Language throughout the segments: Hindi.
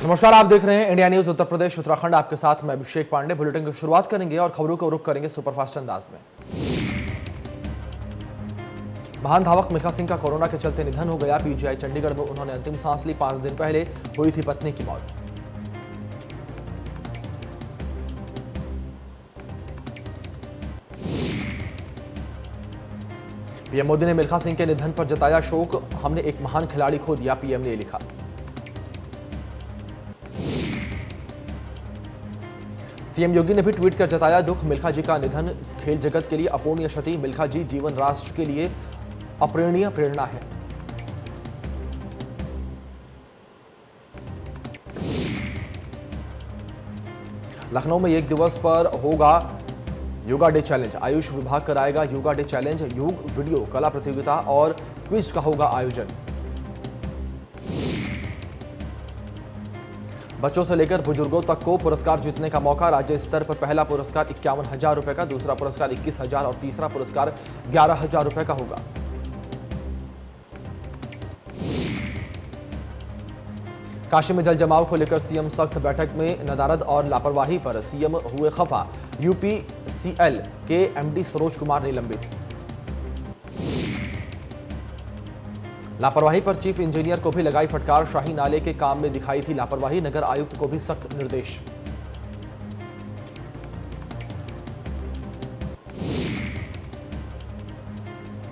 नमस्कार, आप देख रहे हैं इंडिया न्यूज उत्तर प्रदेश उत्तराखंड। आपके साथ मैं अभिषेक पांडे। बुलेटिन की शुरुआत करेंगे और खबरों को रुख करेंगे सुपरफास्ट अंदाज में। महान धावक मिल्खा सिंह का कोरोना के चलते निधन हो गया। पीजीआई चंडीगढ़ में उन्होंने अंतिम सांस ली। 5 दिन पहले हुई थी पत्नी की मौत। पीएम मोदी ने मिल्खा सिंह के निधन पर जताया शोक। हमने एक महान खिलाड़ी खो दिया, पीएम ने लिखा। सीएम योगी ने भी ट्वीट कर जताया दुख। मिल्खा जी का निधन खेल जगत के लिए अपूर्णीय क्षति। मिल्खा जी जीवन राष्ट्र के लिए अप्रणीय प्रेरणा है। लखनऊ में एक दिवस पर होगा योगा डे चैलेंज। आयुष विभाग कराएगा योगा डे चैलेंज। योग, वीडियो, कला प्रतियोगिता और क्विज का होगा आयोजन। बच्चों से लेकर बुजुर्गों तक को पुरस्कार जीतने का मौका। राज्य स्तर पर पहला पुरस्कार 51,000 रुपए का, दूसरा पुरस्कार 21,000 और तीसरा पुरस्कार 11,000 रुपए का होगा। काशी में जल जमाव को लेकर सीएम सख्त। बैठक में नदारद और लापरवाही पर सीएम हुए खफा। यूपीसीएल के एमडी सरोज कुमार निलंबित। लापरवाही पर चीफ इंजीनियर को भी लगाई फटकार। शाही नाले के काम में दिखाई थी लापरवाही। नगर आयुक्त को भी सख्त निर्देश।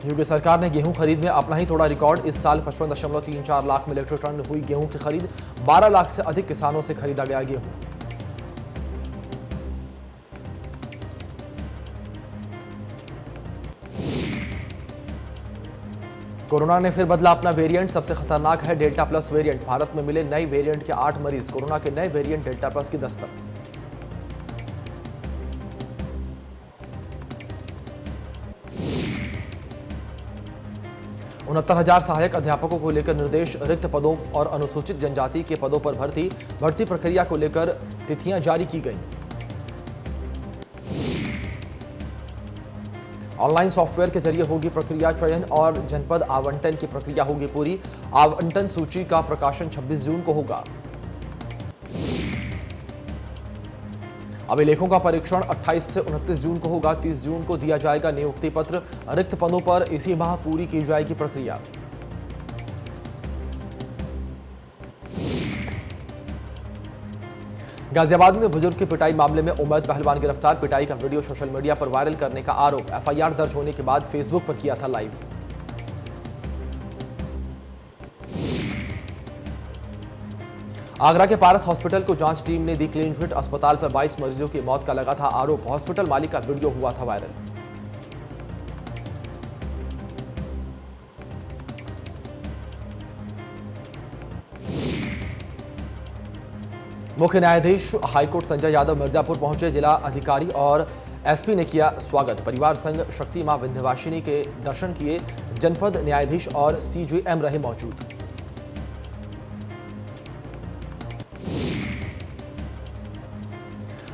योगी सरकार ने गेहूं खरीद में अपना ही तोड़ा रिकॉर्ड। इस साल 55.34 लाख मीट्रिक टन हुई गेहूं की खरीद। 12 लाख से अधिक किसानों से खरीदा गया गेहूं। कोरोना ने फिर बदला अपना वेरिएंट। सबसे खतरनाक है डेल्टा प्लस वेरिएंट। भारत में मिले नए वेरिएंट के 8 मरीज। कोरोना के नए वेरिएंट डेल्टा प्लस की दस्तक। उनहत्तर 69,000 सहायक अध्यापकों को लेकर निर्देश। रिक्त पदों और अनुसूचित जनजाति के पदों पर भर्ती प्रक्रिया को लेकर तिथियां जारी की गई। ऑनलाइन सॉफ्टवेयर के जरिए होगी प्रक्रिया चयन और जनपद आवंटन की प्रक्रिया होगी पूरी। आवंटन सूची का प्रकाशन 26 जून को होगा। अभिलेखों का परीक्षण 28 से 29 जून को होगा। 30 जून को दिया जाएगा नियुक्ति पत्र। रिक्त पदों पर इसी माह पूरी की जाएगी प्रक्रिया। गाजियाबाद में बुजुर्ग की पिटाई मामले में उमैद पहलवान गिरफ्तार। पिटाई का वीडियो सोशल मीडिया पर वायरल करने का आरोप। एफआईआर दर्ज होने के बाद फेसबुक पर किया था लाइव। आगरा के पारस हॉस्पिटल को जांच टीम ने दी क्लीन चिट। अस्पताल पर 22 मरीजों की मौत का लगा था आरोप। हॉस्पिटल मालिक का वीडियो हुआ था वायरल। मुख्य न्यायाधीश हाईकोर्ट संजय यादव मिर्जापुर पहुंचे। जिला अधिकारी और एसपी ने किया स्वागत। परिवार संघ शक्ति मां विंध्यवासिनी के दर्शन किए। जनपद न्यायाधीश और सीजेएम रहे मौजूद।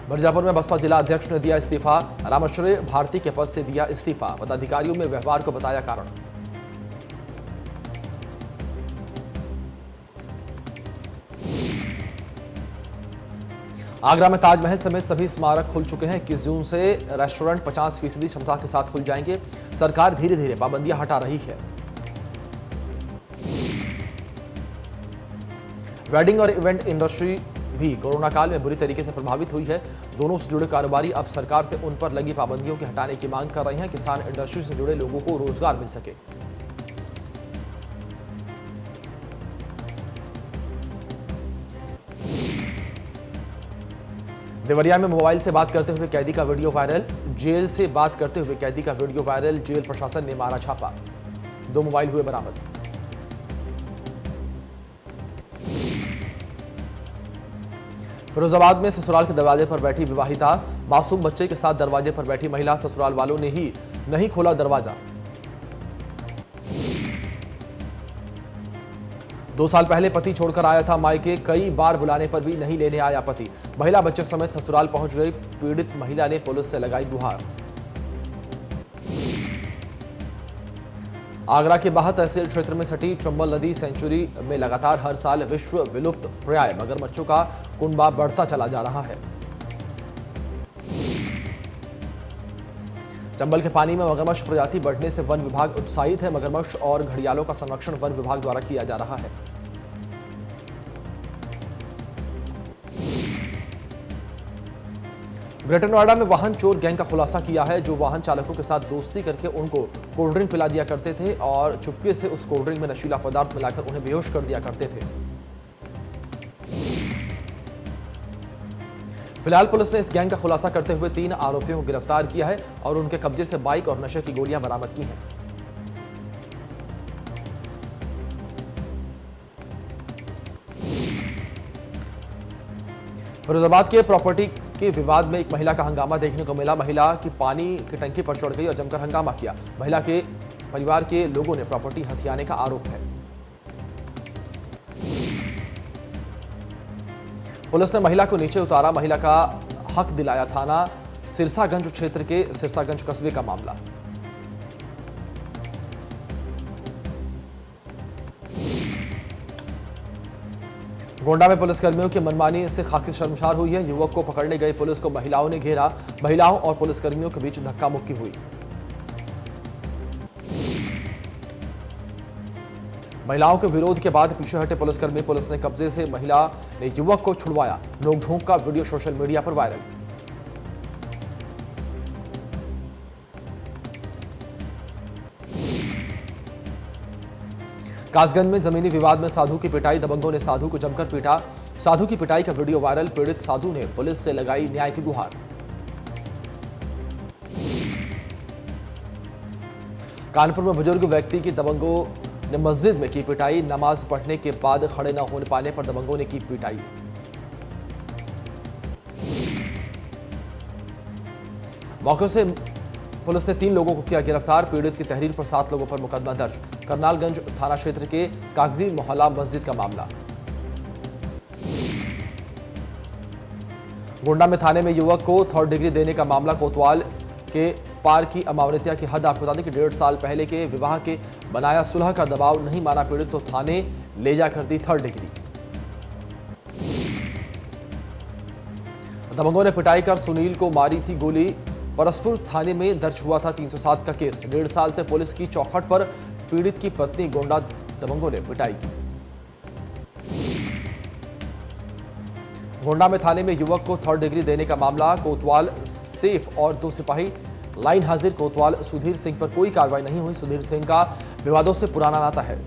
मिर्जापुर में बसपा जिला अध्यक्ष ने दिया इस्तीफा। रामेश्वरी भारती के पद से दिया इस्तीफा। पदाधिकारियों में व्यवहार को बताया कारण। आगरा में ताजमहल समेत सभी स्मारक खुल चुके हैं। 21 जून से रेस्टोरेंट 50% क्षमता के साथ खुल जाएंगे। सरकार धीरे धीरे पाबंदियां हटा रही है। वेडिंग और इवेंट इंडस्ट्री भी कोरोना काल में बुरी तरीके से प्रभावित हुई है। दोनों से जुड़े कारोबारी अब सरकार से उन पर लगी पाबंदियों के हटाने की मांग कर रहे हैं। किसान इंडस्ट्री से जुड़े लोगों को रोजगार मिल सके। देवरिया में मोबाइल से बात करते हुए कैदी का वीडियो वायरल। जेल से बात करते हुए कैदी का वीडियो वायरल। जेल प्रशासन ने मारा छापा। 2 मोबाइल हुए बरामद। फिरोजाबाद में ससुराल के दरवाजे पर बैठी विवाहिता। मासूम बच्चे के साथ दरवाजे पर बैठी महिला। ससुराल वालों ने ही नहीं खोला दरवाजा। 2 साल पहले पति छोड़कर आया था मायके। कई बार बुलाने पर भी नहीं लेने आया पति। महिला बच्चे समेत ससुराल पहुंच गई। पीड़ित महिला ने पुलिस से लगाई गुहार। आगरा के बाह तहसील क्षेत्र में सटी चंबल नदी सेंचुरी में लगातार हर साल विश्व विलुप्त प्राय मगरमच्छों का कुनबा बढ़ता चला जा रहा है। चंबल के पानी में मगरमच्छ प्रजाति बढ़ने से वन विभाग उत्साहित है। मगरमच्छ और घड़ियालों का संरक्षण वन विभाग द्वारा किया जा रहा है। ग्रेटर नोएडा में वाहन चोर गैंग का खुलासा किया है, जो वाहन चालकों के साथ दोस्ती करके उनको कोल्ड ड्रिंक पिला दिया करते थे और चुपके से उस कोल्ड ड्रिंक में नशीला पदार्थ मिलाकर उन्हें बेहोश कर दिया करते थे। फिलहाल पुलिस ने इस गैंग का खुलासा करते हुए 3 आरोपियों को गिरफ्तार किया है और उनके कब्जे से बाइक और नशे की गोलियां बरामद की हैं। फिरोजाबाद के प्रॉपर्टी के विवाद में एक महिला का हंगामा देखने को मिला। महिला की पानी की टंकी पर चढ़ गई और जमकर हंगामा किया। महिला के परिवार के लोगों ने प्रॉपर्टी हथियाने का आरोप है। पुलिस ने महिला को नीचे उतारा। महिला का हक दिलाया। थाना सिरसागंज क्षेत्र के सिरसागंज कस्बे का मामला। गोंडा में पुलिसकर्मियों की मनमानी से खाकी शर्मसार हुई है। युवक को पकड़ने गई पुलिस को महिलाओं ने घेरा। महिलाओं और पुलिसकर्मियों के बीच धक्का मुक्की हुई। महिलाओं के विरोध के बाद पीछे हटे पुलिसकर्मी। पुलिस ने कब्जे से महिला ने युवक को छुड़वाया। नोकझोंक का वीडियो सोशल मीडिया पर वायरल। कासगंज में जमीनी विवाद में साधु की पिटाई। दबंगों ने साधु को जमकर पीटा। साधु की पिटाई का वीडियो वायरल। पीड़ित साधु ने पुलिस से लगाई न्याय की गुहार। कानपुर में बुजुर्ग व्यक्ति की दबंगों ने मस्जिद में की पिटाई। नमाज पढ़ने के बाद खड़े न होने पाने पर दबंगों ने की पिटाई। मौके से पुलिस ने 3 लोगों को किया गिरफ्तार। पीड़ित की तहरीर पर 7 लोगों पर मुकदमा दर्ज। करनालगंज थाना क्षेत्र के कागजी मोहल्ला मस्जिद का मामला। गोंडा में थाने में युवक को 3rd डिग्री देने का मामला। कोतवाल के पार की अमावस्या की हद। आपको बता दें कि 1.5 साल पहले के विवाह के बनाया सुलह का दबाव नहीं माना पीड़ित तो थाने ले जाकर दी 3rd डिग्री। दबंगों ने पिटाई कर सुनील को मारी थी गोली। परसपुर थाने में दर्ज हुआ था 307 का केस। 1.5 साल से पुलिस की चौखट पर पीड़ित की पत्नी गोंडा दबंगों ने पिटाई की। गोंडा में थाने में युवक को 3rd डिग्री देने का मामला। कोतवाल सेफ और 2 सिपाही लाइन हाजिर। कोतवाल सुधीर सिंह पर कोई कार्रवाई नहीं हुई। सुधीर सिंह का विवादों से पुराना नाता है।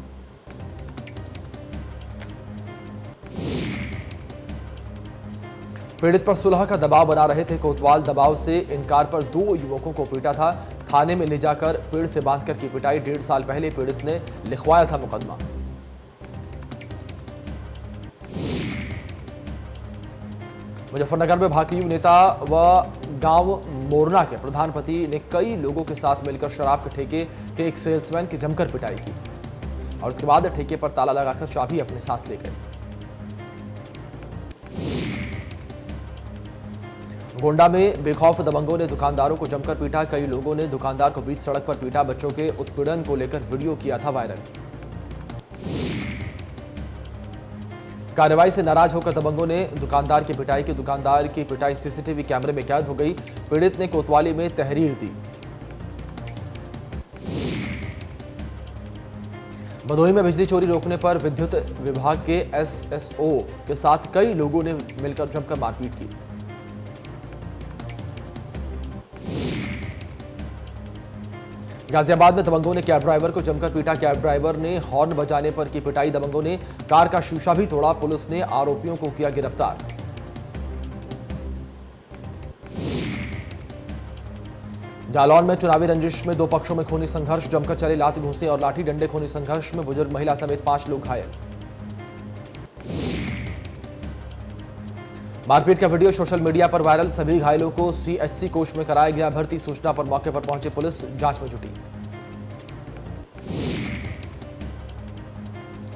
पीड़ित पर सुलह का दबाव बना रहे थे। कोतवाल दबाव से इनकार पर 2 युवकों को पीटा था। थाने में ले जाकर पेड़ से बांधकर की पिटाई। 1.5 साल पहले पीड़ित ने लिखवाया था मुकदमा। मुजफ्फरनगर में भाकयू नेता व गांव मोरना के प्रधानपति ने कई लोगों के साथ मिलकर शराब के ठेके के एक सेल्समैन की जमकर पिटाई की और उसके बाद ठेके पर ताला लगाकर चाबी अपने साथ ले गए। गोंडा में बेखौफ दबंगों ने दुकानदारों को जमकर पीटा। कई लोगों ने दुकानदार को बीच सड़क पर पीटा। बच्चों के उत्पीड़न को लेकर वीडियो किया था वायरल। कार्रवाई से नाराज होकर दबंगों ने दुकानदार की पिटाई की। दुकानदार की पिटाई सीसीटीवी कैमरे में कैद हो गई। पीड़ित ने कोतवाली में तहरीर दी। भदोही में बिजली चोरी रोकने पर विद्युत विभाग के एसएसओ के साथ कई लोगों ने मिलकर जमकर मारपीट की। गाजियाबाद में दबंगों ने कैब ड्राइवर को जमकर पीटा। कैब ड्राइवर ने हॉर्न बजाने पर की पिटाई। दबंगों ने कार का शीशा भी तोड़ा। पुलिस ने आरोपियों को किया गिरफ्तार। जालौन में चुनावी रंजिश में 2 पक्षों में खूनी संघर्ष। जमकर चले लात घूंसे और लाठी डंडे। खूनी संघर्ष में बुजुर्ग महिला समेत 5 लोग घायल। मारपीट का वीडियो सोशल मीडिया पर वायरल। सभी घायलों को सीएचसी कोच में कराया गया भर्ती। सूचना पर मौके पर पहुंची पुलिस जांच में जुटी।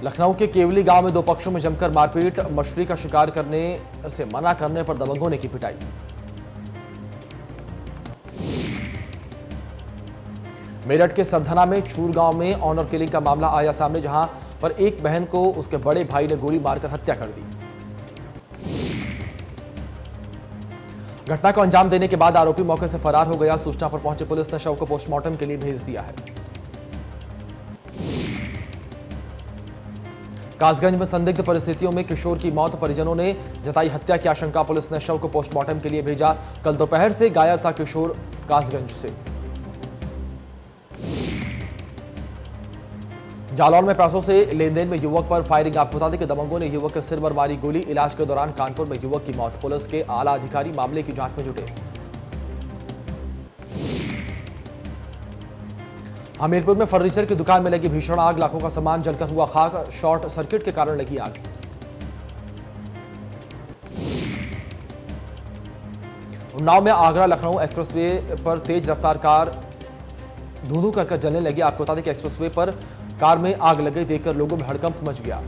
लखनऊ के केवली गांव में 2 पक्षों में जमकर मारपीट। मछली का शिकार करने से मना करने पर दबंगों ने की पिटाई। मेरठ के सरधना में छूर गांव में ऑनर किलिंग का मामला आया सामने, जहां पर एक बहन को उसके बड़े भाई ने गोली मारकर हत्या कर दी। घटना को अंजाम देने के बाद आरोपी मौके से फरार हो गया। सूचना पर पहुंची पुलिस ने शव को पोस्टमार्टम के लिए भेज दिया है। कासगंज में संदिग्ध परिस्थितियों में किशोर की मौत, परिजनों ने जताई हत्या की आशंका। पुलिस ने शव को पोस्टमार्टम के लिए भेजा। कल दोपहर से गायब था किशोर कासगंज से। जालौन में पैसों से लेनदेन में युवक पर फायरिंग। आपको बता दें कि दबंगों ने युवक के सिर पर मारी गोली। इलाज के दौरान कानपुर में युवक की मौत। पुलिस के आला अधिकारी मामले की जांच में जुटे। हमीरपुर में फर्नीचर की दुकान में लगी भीषण आग, लाखों का सामान जलकर हुआ खाक। शॉर्ट सर्किट के कारण लगी आग। उन्नाव में आगरा लखनऊ एक्सप्रेसवे पर तेज रफ्तार कार धुंधु कर जलने लगी। आपको बता दें कि एक्सप्रेसवे पर कार में आग लग गई, देखकर लोगों में हड़कंप मच गया।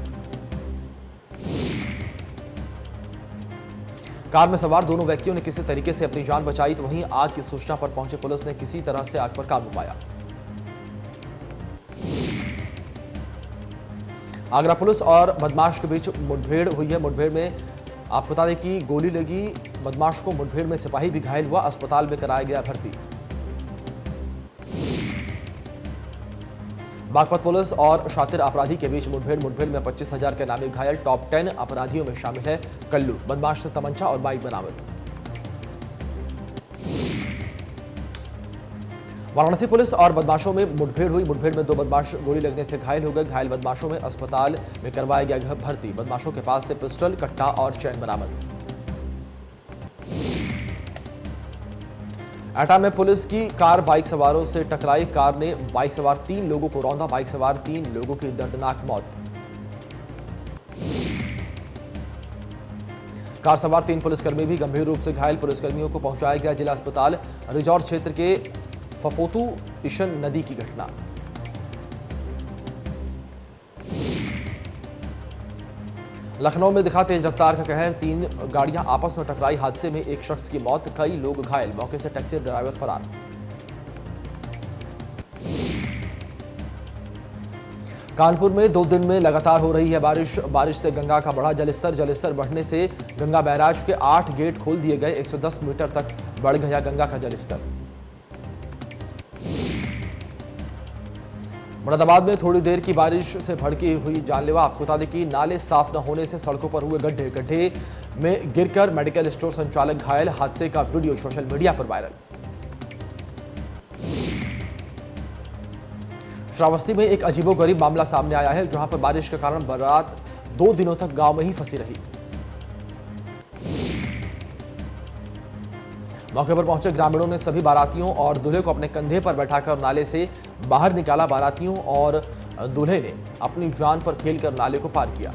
कार में सवार दोनों व्यक्तियों ने किसी तरीके से अपनी जान बचाई, तो वहीं आग की सूचना पर पहुंचे पुलिस ने किसी तरह से आग पर काबू पाया। आगरा पुलिस और बदमाश के बीच मुठभेड़ हुई है। मुठभेड़ में आपको बता दें कि गोली लगी। बदमाश को मुठभेड़ में सिपाही भी घायल हुआ, अस्पताल में कराया गया भर्ती। बागपत पुलिस और शातिर अपराधी के बीच मुठभेड़ में 25,000 के नामी घायल। टॉप 10 अपराधियों में शामिल है कल्लू। बदमाश से तमंचा और बाइक बरामद। वाराणसी पुलिस और बदमाशों में मुठभेड़ हुई। मुठभेड़ में 2 बदमाश गोली लगने से घायल हो गए। घायल बदमाशों में अस्पताल में करवाया गया भर्ती। बदमाशों के पास से पिस्टल, कट्टा और चैन बरामद। एटा में पुलिस की कार बाइक सवारों से टकराई। कार ने बाइक सवार 3 लोगों को रौंदा। बाइक सवार 3 लोगों की दर्दनाक मौत। कार सवार 3 पुलिसकर्मी भी गंभीर रूप से घायल। पुलिसकर्मियों को पहुंचाया गया जिला अस्पताल। रिजॉर्ट क्षेत्र के फफोतू इशन नदी की घटना। लखनऊ में दिखा तेज रफ्तार का कहर। 3 गाड़ियां आपस में टकराई। हादसे में एक शख्स की मौत, कई लोग घायल। मौके से टैक्सी ड्राइवर फरार। कानपुर में 2 दिन में लगातार हो रही है बारिश। बारिश से गंगा का बढ़ा जलस्तर बढ़ने से गंगा बैराज के 8 गेट खोल दिए गए। 110 मीटर तक बढ़ गया गंगा का जलस्तर। मुरादाबाद में थोड़ी देर की बारिश से भड़की हुई जानलेवा। आपको बता दें कि नाले साफ न होने से सड़कों पर हुए गड्ढे में गिरकर मेडिकल स्टोर संचालक घायल। हादसे का वीडियो सोशल मीडिया पर वायरल। श्रावस्ती में एक अजीबोगरीब मामला सामने आया है, जहां पर बारिश के कारण बारात 2 दिनों तक गांव में ही फंसी रही। मौके पर पहुंचे ग्रामीणों ने सभी बारातियों और दूल्हे को अपने कंधे पर बैठाकर नाले से बाहर निकाला। बारातियों और दूल्हे ने अपनी जान पर खेलकर नाले को पार किया।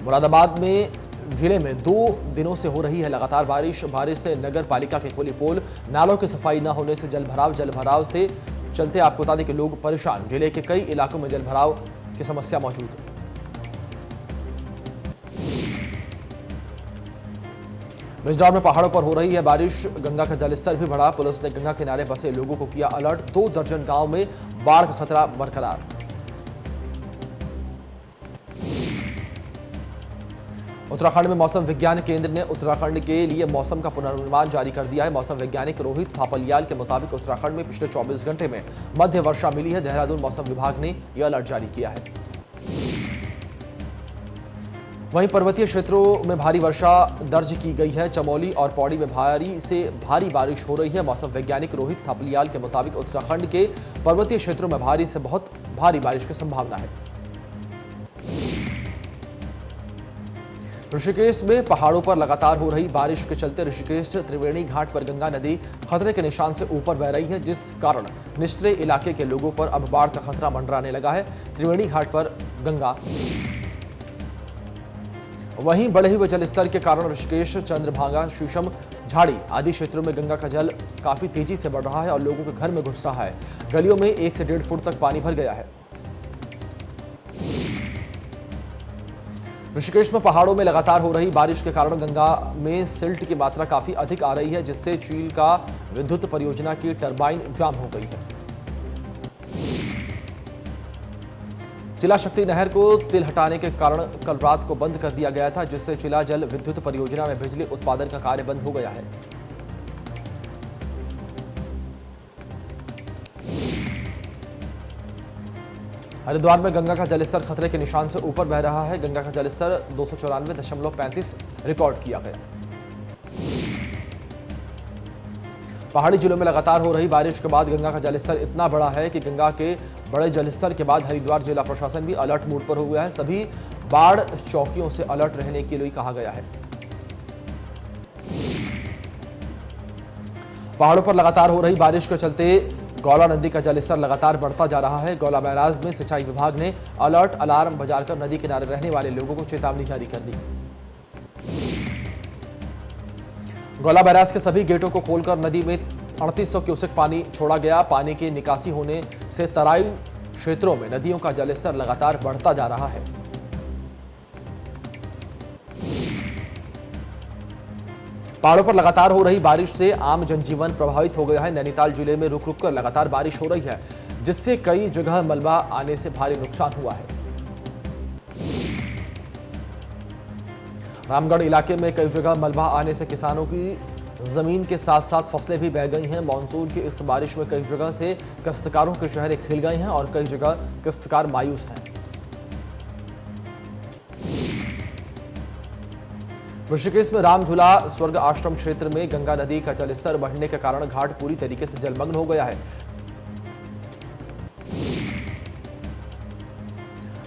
मुरादाबाद में जिले में 2 दिनों से हो रही है लगातार बारिश। बारिश से नगर पालिका के खुली पोल, नालों की सफाई न होने से जलभराव से चलते आपको बता दें कि लोग परेशान। जिले के कई इलाकों में जलभराव की समस्या मौजूद है। बिजनौर में पहाड़ों पर हो रही है बारिश। गंगा का जलस्तर भी बढ़ा। पुलिस ने गंगा किनारे बसे लोगों को किया अलर्ट। 2 दर्जन गांव में बाढ़ का खतरा बरकरार। उत्तराखंड में मौसम विज्ञान केंद्र ने उत्तराखंड के लिए मौसम का पूर्वानुमान जारी कर दिया है। मौसम वैज्ञानिक रोहित थापलियाल के मुताबिक उत्तराखंड में पिछले 24 घंटे में मध्य वर्षा मिली है। देहरादून मौसम विभाग ने यह अलर्ट जारी किया है। वहीं पर्वतीय क्षेत्रों में भारी वर्षा दर्ज की गई है। चमोली और पौड़ी में भारी से भारी बारिश हो रही है। मौसम वैज्ञानिक रोहित थापलियाल के मुताबिक उत्तराखंड के पर्वतीय क्षेत्रों में भारी से बहुत भारी बारिश की संभावना है। ऋषिकेश में पहाड़ों पर लगातार हो रही बारिश के चलते ऋषिकेश त्रिवेणी घाट पर गंगा नदी खतरे के निशान से ऊपर बह रही है, जिस कारण निचले इलाके के लोगों पर अब बाढ़ का खतरा मंडराने लगा है। त्रिवेणी घाट पर गंगा वहीं बढ़े हुए जलस्तर के कारण ऋषिकेश, चंद्रभागा, शीशम, झाड़ी आदि क्षेत्रों में गंगा का जल काफी तेजी से बढ़ रहा है और लोगों के घर में घुस रहा है। गलियों में 1 से 1.5 फुट तक पानी भर गया है। ऋषिकेश में पहाड़ों में लगातार हो रही बारिश के कारण गंगा में सिल्ट की मात्रा काफी अधिक आ रही है, जिससे चील का विद्युत परियोजना की टरबाइन जाम हो गई है। चिला शक्ति नहर को तिल हटाने के कारण कल रात को बंद कर दिया गया था, जिससे चिला जल विद्युत परियोजना में बिजली उत्पादन का कार्य बंद हो गया है। हरिद्वार में गंगा का जलस्तर खतरे के निशान से ऊपर बह रहा है। गंगा का जलस्तर 294.35 रिकॉर्ड किया गया। पहाड़ी जिलों में लगातार हो रही बारिश के बाद गंगा का जलस्तर इतना बड़ा है कि गंगा के बड़े जलस्तर के बाद हरिद्वार जिला प्रशासन भी अलर्ट मोड पर हो गया है। सभी बाढ़ चौकियों से अलर्ट रहने के लिए कहा गया है। पहाड़ों पर लगातार हो रही बारिश के चलते गौला नदी का जलस्तर लगातार बढ़ता जा रहा है। गौला बैराज में सिंचाई विभाग ने अलर्ट अलार्म बजाकर नदी किनारे रहने वाले लोगों को चेतावनी जारी कर दी। गौला बैराज के सभी गेटों को खोलकर नदी में 3800 क्यूसेक पानी छोड़ा गया। पानी की निकासी होने से तराई क्षेत्रों में नदियों का जलस्तर लगातार बढ़ता जा रहा है। पहाड़ों पर लगातार हो रही बारिश से आम जनजीवन प्रभावित हो गया है। नैनीताल जिले में रुक रुक कर लगातार बारिश हो रही है, जिससे कई जगह मलबा आने से भारी नुकसान हुआ है। रामगढ़ इलाके में कई जगह मलबा आने से किसानों की जमीन के साथ साथ फसलें भी बह गई हैं। मानसून की इस बारिश में कई जगह से काश्तकारों के चेहरे खिल गए हैं और कई जगह काश्तकार मायूस हैं। ऋषिकेश में रामझूला स्वर्ग आश्रम क्षेत्र में गंगा नदी का जलस्तर बढ़ने के कारण घाट पूरी तरीके से जलमग्न हो गया है।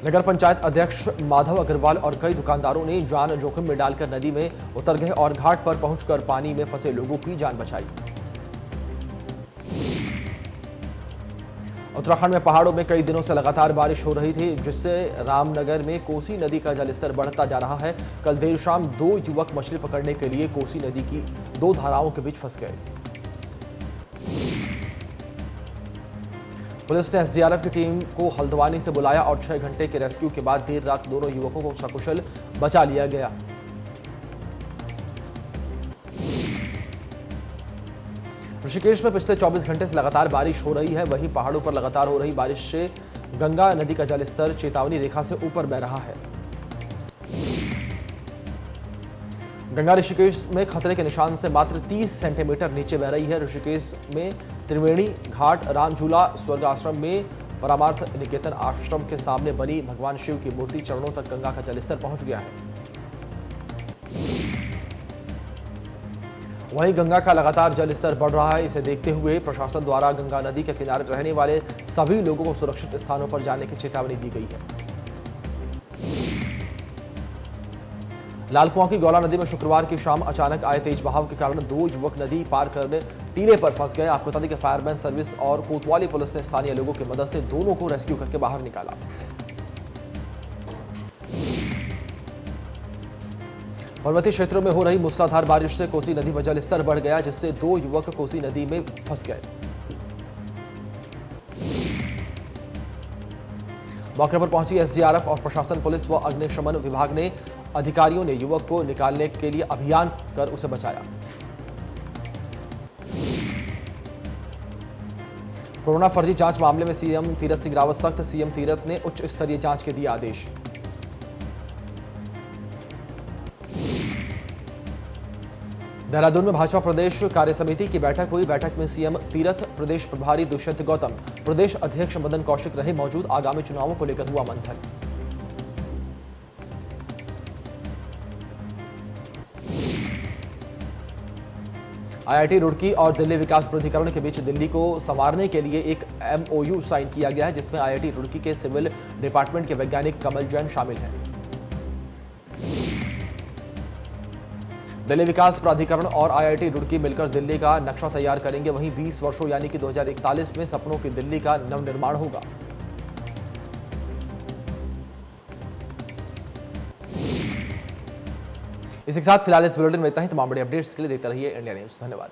नगर पंचायत अध्यक्ष माधव अग्रवाल और कई दुकानदारों ने जान जोखिम में डालकर नदी में उतर गए और घाट पर पहुंचकर पानी में फंसे लोगों की जान बचाई। उत्तराखंड में पहाड़ों में कई दिनों से लगातार बारिश हो रही थी, जिससे रामनगर में कोसी नदी का जलस्तर बढ़ता जा रहा है। कल देर शाम 2 युवक मछली पकड़ने के लिए कोसी नदी की 2 धाराओं के बीच फंस गए। पुलिस ने एसडीआरएफ की टीम को हल्द्वानी से बुलाया और 6 घंटे के रेस्क्यू के बाद देर रात दोनों युवकों को सकुशल बचा लिया गया। ऋषिकेश में पिछले 24 घंटे से लगातार बारिश हो रही है। वहीं पहाड़ों पर लगातार हो रही बारिश से गंगा नदी का जलस्तर चेतावनी रेखा से ऊपर बह रहा है। गंगा ऋषिकेश में खतरे के निशान से मात्र 30 सेंटीमीटर नीचे बह रही है। ऋषिकेश में त्रिवेणी घाट, रामझूला स्वर्ग आश्रम में परमार्थ निकेतन आश्रम के सामने बनी भगवान शिव की मूर्ति चरणों तक गंगा का जलस्तर पहुंच गया है। वहीं गंगा का लगातार जलस्तर बढ़ रहा है। इसे देखते हुए प्रशासन द्वारा गंगा नदी के किनारे रहने वाले सभी लोगों को सुरक्षित स्थानों पर जाने की चेतावनी दी गई है। लालकुआं की गौला नदी में शुक्रवार की शाम अचानक आए तेज बहाव के कारण 2 युवक नदी पार करने टीले पर फंस गए। आपको बता दें कि फायरमैन सर्विस और कोतवाली पुलिस ने स्थानीय लोगों की मदद से दोनों को रेस्क्यू करके बाहर निकाला। पर्वतीय क्षेत्रों में हो रही मूसलाधार बारिश से कोसी नदी में जलस्तर बढ़ गया, जिससे 2 युवक कोसी नदी में फंस गए। मौके पर पहुंची एसडीआरएफ और प्रशासन, पुलिस व अग्निशमन विभाग ने अधिकारियों ने युवक को निकालने के लिए अभियान कर उसे बचाया। कोरोना फर्जी जांच मामले में सीएम तीरथ सिंह रावत सख्त। सीएम तीरथ ने उच्च स्तरीय जांच के दिए आदेश। देहरादून में भाजपा प्रदेश कार्य समिति की बैठक हुई। बैठक में सीएम तीरथ, प्रदेश प्रभारी दुष्यंत गौतम, प्रदेश अध्यक्ष मदन कौशिक रहे मौजूद। आगामी चुनावों को लेकर हुआ मंथन। आईआईटी रुड़की और दिल्ली विकास प्राधिकरण के बीच दिल्ली को संवारने के लिए एक एमओयू साइन किया गया है, जिसमें आईआईटी रुड़की के सिविल डिपार्टमेंट के वैज्ञानिक कमल जैन शामिल हैं। दिल्ली विकास प्राधिकरण और आईआईटी रुड़की मिलकर दिल्ली का नक्शा तैयार करेंगे। वहीं 20 वर्षों यानी कि 2041 में सपनों की दिल्ली का नवनिर्माण होगा। इसी के साथ फिलहाल इस बुलेटिन में इतना ही। तमाम बड़े अपडेट्स के लिए देखते रहिए इंडिया न्यूज। धन्यवाद।